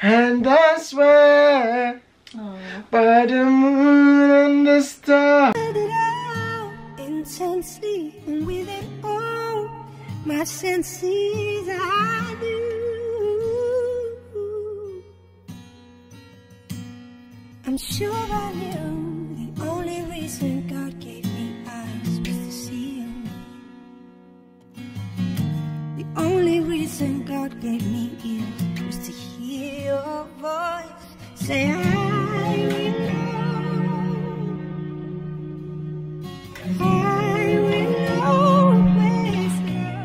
And I swear by the moon and the stars. Intensely and with it all my senses I do. I'm sure I knew the only reason God gave me eyes was to see you. The only reason God gave me ears was to hear your voice say I will always love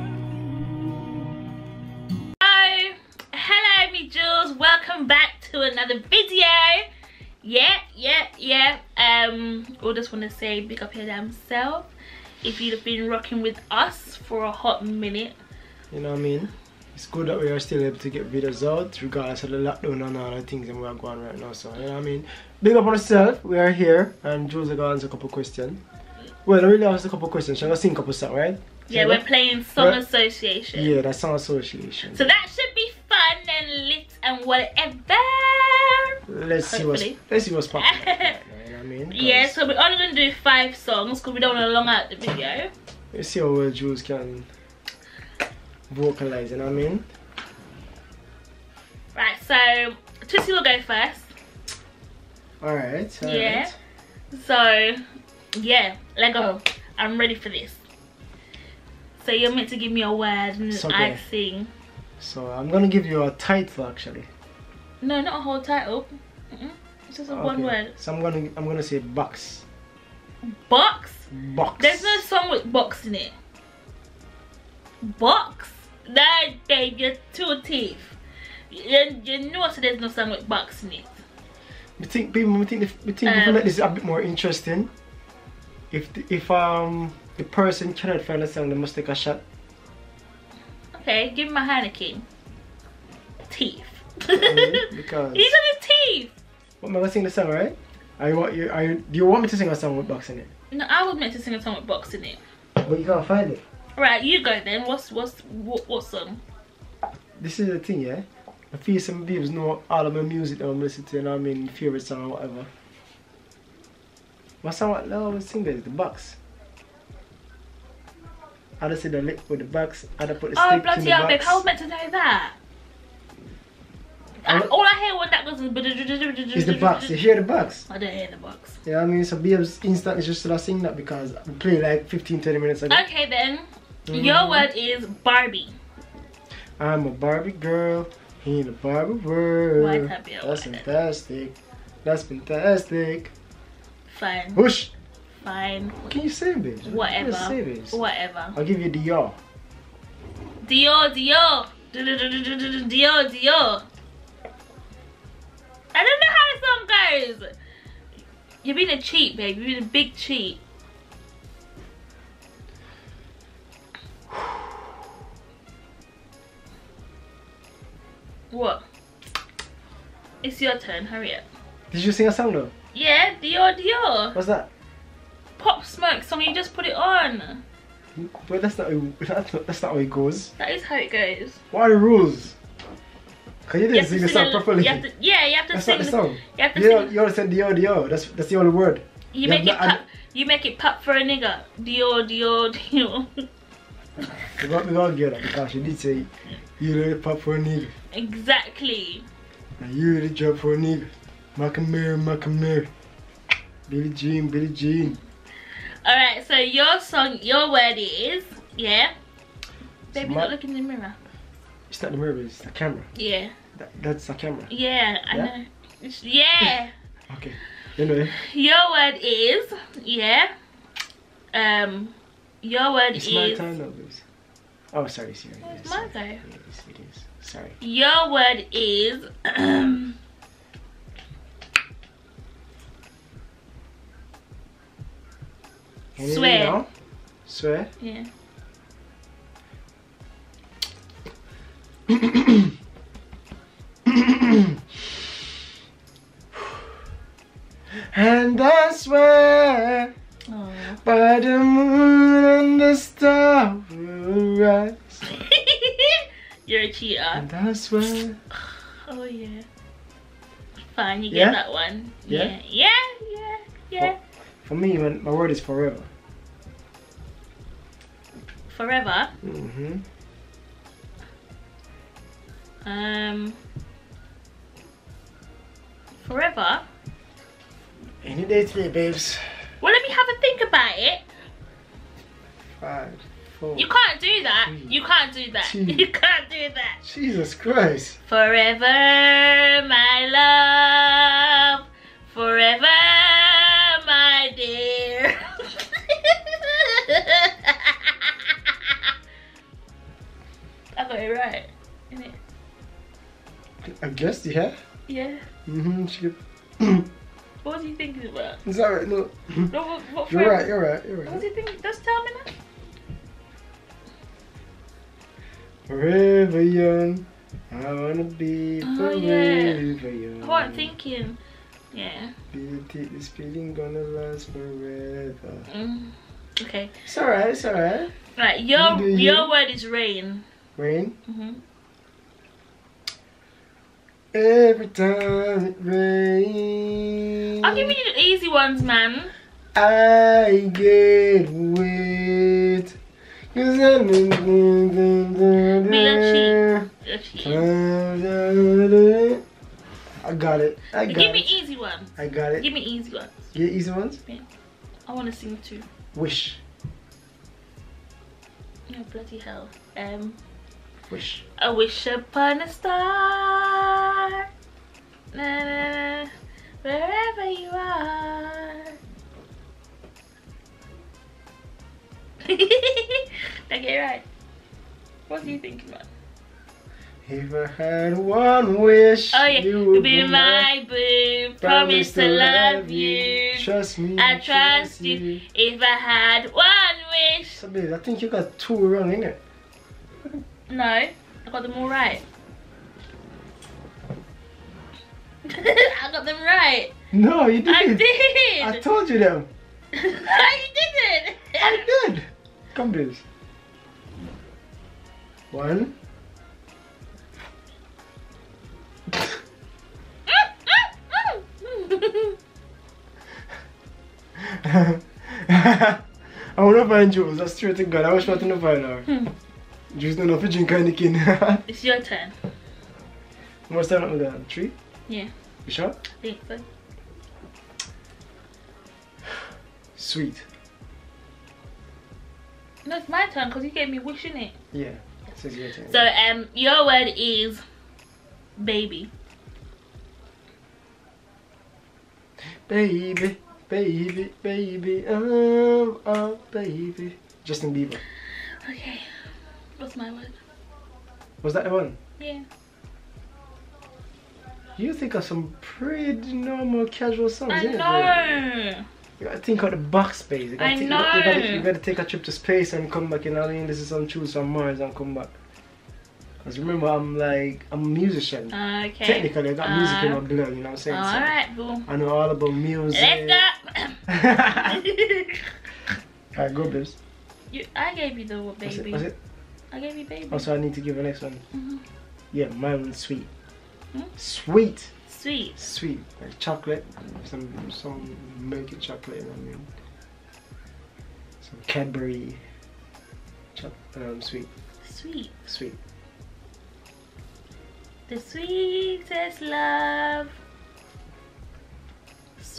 you. Hello me Jules, welcome back to another video. We just want to say big up your damn self if you've been rocking with us for a hot minute. You know what I mean? It's good that we are still able to get videos out regardless of the lockdown and all the things that we are going right now. So, you know what I mean? Big up on yourself. We are here and Jules is going to answer a couple questions. Well, I really asked a couple questions. Shall I sing a couple songs, right? Yeah, we're playing Song Association. Yeah, that's Song Association. So that should be fun and lit and whatever. Let's see what's popping. You know what I mean? Yeah, so we're only going to do 5 songs because we don't want to long out the video. Let's see how well Jules can vocalize, you know what I mean? Right, so Toussie will go first. Alright. Yeah. So, yeah, let go. I'm ready for this. So you're meant to give me a word and I sing. So I'm gonna give you a title actually. No, not a whole title. It's just one word. So I'm gonna say box. Box? Box. There's no song with box in it. Box? No, babe, you're too teeth. You know so there's no song with box in it. We think if we make this a bit more interesting. If the person cannot find a song, they must take a shot. Okay, give me my Heineken. Teeth. Because he's on his teeth. What am I gonna sing the song, right? Do you want me to sing a song with box in it? No, I was meant to sing a song with box in it. But you can't find it. Right, you go then. What song? This is the thing, yeah. I feel some people know all of my music that I'm listening to, you know what I mean, favorite song or whatever. What song I always sing is the box. I just say the lick with the box, I just put the stick in the box. Oh bloody hell, babe, how was I meant to know that? All I hear when that goes is the box. You hear the box? I don't hear the box. Yeah, I mean, so Babes instantly just started singing that because we played like 15-20 minutes ago. Okay then, your word is Barbie. I'm a Barbie girl in a Barbie world. That's fantastic. That's fantastic. Fine. Whoosh. Fine. What can you say, bitch? Whatever. Say whatever. I'll give you Dior. Dior, Dior. Dior, Dior. I don't know how the song goes. You're being a cheat, babe. You're being a big cheat. What? It's your turn. Hurry up. Did you sing a song though? Yeah, Dior, Dior. What's that? Pop Smoke song. You just put it on. But that's not how it goes. That is how it goes. What are the rules? Cause you didn't sing the song properly. You have to that's sing not the song. You have to sing. You already said Dior, Dior. That's the only word. You make it pop for a nigga. Dior, Dior, Dior. We gotta get that because you did say you really pop for a nigga. Exactly. And you really drop for a nigga. Macamere. Billie Jean, Billie Jean. Alright, so your word is, yeah? Baby, not look in the mirror. It's not the mirror, it's the camera. Yeah. That's the camera. Yeah, I know. Yeah. Okay. Anyway. Your word is, yeah. Your word is. It's my time now, please. Oh, sorry, it's here. It's my go. Yes, it is. Sorry. Your word is. Swear. Now? Swear? Yeah. And I swear by the moon and the stars will rise. You're a cheater. And I swear Oh yeah. Fine, you get that one. Yeah? Yeah. For me, my word is forever. Forever? Mm-hmm. Forever? Any day today, babes. Well, let me have a think about it. 5, 4. You can't do that. 3, you can't do that. 2. You can't do that. Jesus Christ. Forever, my love. Forever, my dear. I got it right, innit? I guess, yeah. Yeah. Mm-hmm. What was you thinking about? It's alright, no. No, what You're right. What was you thinking? Just tell me now. Forever young, I wanna be forever young. I wasn't thinking. Yeah. This feeling gonna last forever. Okay. It's alright, it's alright. Right, your word is rain. Rain? Mm-hmm. Every time it rains, I'll give you the easy ones, man. I get wet. Cause I'm in I got it. Give me easy ones. I got it. Give me easy ones. Yeah, easy ones? Yeah. I want to sing too. Wish. Oh, bloody hell. Wish. I wish upon a star. Na, na, na, wherever you are. Okay, right. What do you think about? If I had one wish, oh yeah, you would be my boo. Promise to love you. Trust me. I trust you. If I had one wish. So babe, I think you got 2 wrong, innit? No, I got them all right. I got them right. No, you didn't. I did. I told you them. No, you didn't. I did. Come, babes. 1. I want to find Jules. That's straight to God. I was trying to find her. Jules don't know if you drink anything. It's your turn. What's time with that? 3? Yeah. You sure? I think so. Sweet. No, it's my turn because you gave me wish, innit? Yeah. So it's your turn. So your word is baby. Baby, baby, baby, oh, baby. Justin Bieber. Okay. What's my word? Was that the one? Yeah. You think of some pretty normal casual songs, I innit, know. babe? You gotta think of the box space. You gotta you gotta take a trip to space and come back, you know what I mean? This is some Choose from Mars and come back. Because remember, I'm a musician. Okay. Technically, I got music in my blood, you know what I'm saying? Alright, boo. I know all about music. Let's go. Alright, go, babes. I gave you the baby. Was it? I gave you baby. Oh, so I need to give the next one. Yeah, mine was sweet. Sweet. Sweet. Sweet. Like chocolate. Some milky chocolate, you know what I mean? Some Cadbury. Sweet. Sweet. Sweet. The sweetest love.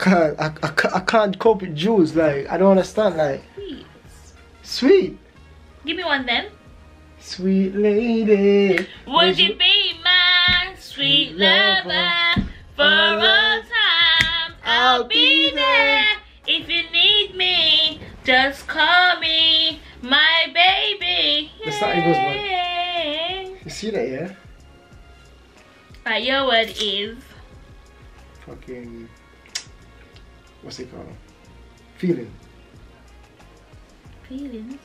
I can't cope with Jules, like I don't understand, like Sweet. Sweet. Give me one then. Sweet lady. Would you be my sweet lover for all time? I'll be there if you need me. Just call me my baby. That's not Eagles, man. You see that, yeah? Right, your word is fucking, what's it called? Feeling. feelings.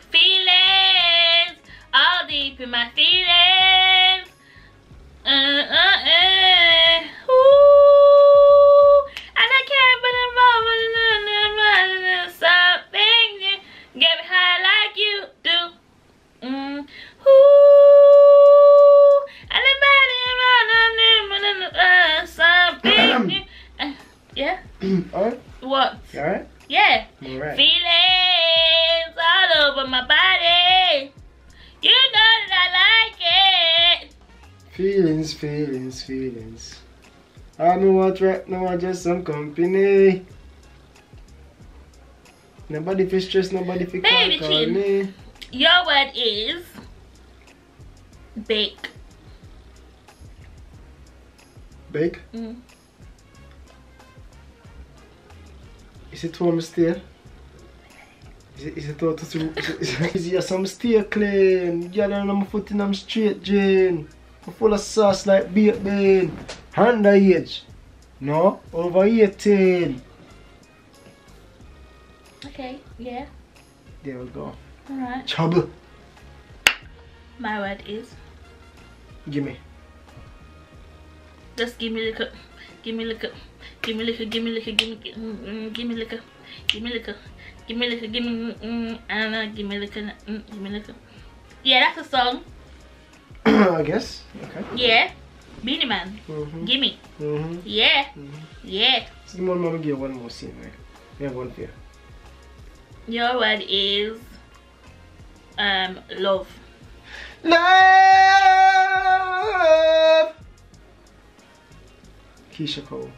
Feelings, all deep in my feelings. Ooh, and I can't put them over something new. Get me high like you do. Ooh, Alright? What? You alright? Yeah. Alright. Feelings all over my body. You know that I like it. Feelings, feelings, feelings. I know what right now, I just some company. Nobody feel stress, nobody feel Baby call chin. me. Your word is bake. Bake? Mm. Is it home still? Is it out to is it some stay clean? Girl, I know my foot in them straight, Jane. I'm full of sauce like baked bean. Underage. No? Over 18. Okay, yeah. There we go. Alright. Trouble. My word is. Give me. Just give me liquor. Give me liquor. Give me liquor. Give me liquor. Give me liquor. Give me liquor. Give me liquor. Give me I don't know. Give me liquor. Give me liquor. Yeah, that's a song. I guess. Okay. Yeah. Beanie Man. Gimme. Yeah. Yeah. So the mama give you one more scene, right? We have one for you. Your word is love. Love. Keisha Cole.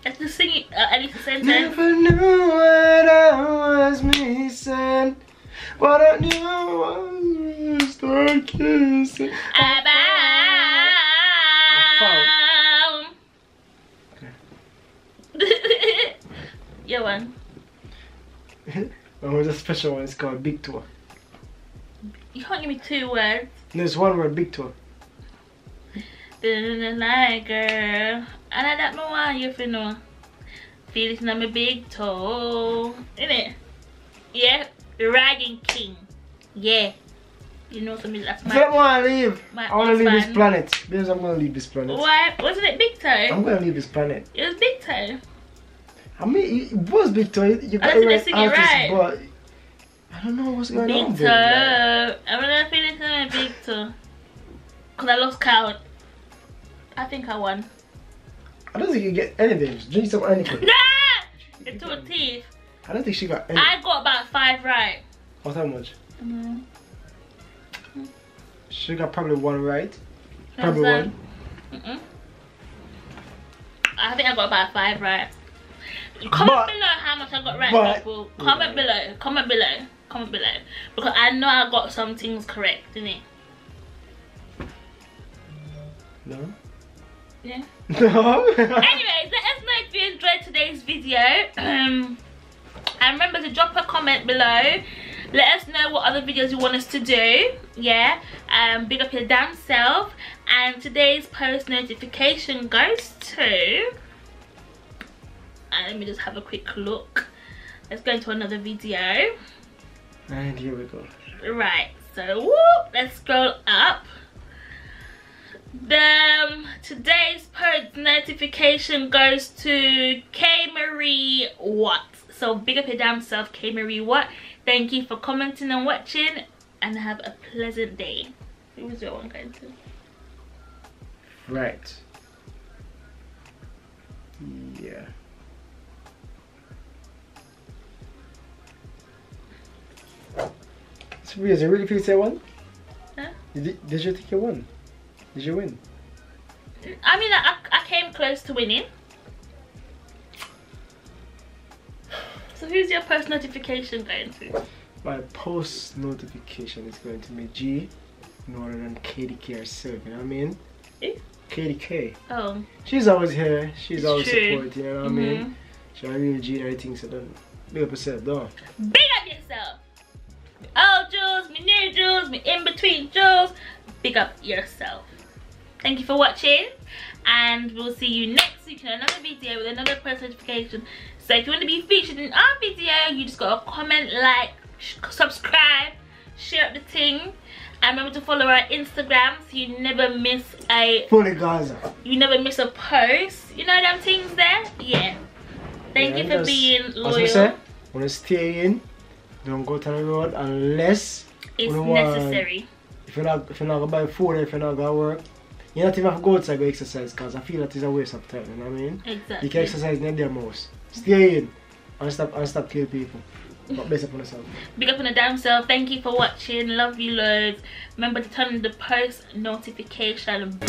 Let's just sing it at least a sentence. Never knew what I was missing. What I knew was we start kissing. Okay. Your one. Oh, there's a special one. It's called Big Tour. You can't give me two words. There's one word, Big Tour. Like girl, and I don't know why you feel no. Feeling on my big toe, innit? Yeah, Ragging King. Yeah, you know something that's my. I don't want to leave. I want to leave this planet. Because I'm going to leave this planet. Why? Wasn't it Big Toe? I'm going to leave this planet. It was Big Toe. I mean, it was Big Toe. You got the right artist, right. But I don't know what's going on. Big Toe. I'm gonna finish on Big Toe. Cause I lost count. I think I won. I don't think you get anything. Drink some anything. Nah! It took teeth. I don't think she got any. I got about 5 right. What's how much? She got probably 1 right. Probably 1. I think I got about 5 right. Comment below how much I got right, people. Comment below. Comment below. Comment below. Because I know I got some things correct, innit? No? Yeah. No. Anyways, let us know if you enjoyed today's video. And remember to drop a comment below. Let us know what other videos you want us to do. Yeah. Big up your damn self. And today's post notification goes to. Let me just have a quick look. Let's go into another video. And here we go. Right. So let's scroll up. Today's post notification goes to K Marie Watt. So big up your damn self, K Marie Watt. Thank you for commenting and watching, and have a pleasant day. Who was your one going to? Right. Yeah. It's weird. You really feel you say one? Huh? Did you think you won? Did you win? I mean, I came close to winning. So who's your post notification going to? My post notification is going to be G, no other than KDK herself, you know what I mean? Who? KDK. Oh. She's always here, she's It's always true. supporting, you know what I mean? She's a real G and everything, so don't big up yourself, don't. Big up yourself! Oh, Jules, me new Jules, me in between Jules. Big up yourself. Thank you for watching, and we'll see you next week in another video with another post notification. So if you want to be featured in our video, you just gotta comment, like, subscribe, share up the thing, and remember to follow our Instagram so you never miss a Fully Gaza. You never miss a post. You know them things there? Yeah. Thank you for being loyal. As I say, when you stay in, don't go to the road unless it's necessary. If you're not gonna buy food, if you're not gonna work, You not even have to go outside go exercise because I feel that is a waste of time, you know what I mean? Exactly. You can exercise in your house. Stay in and stop killing people. But best up on yourself. Big up on the damn self. Thank you for watching. Love you loads. Remember to turn on the post notification.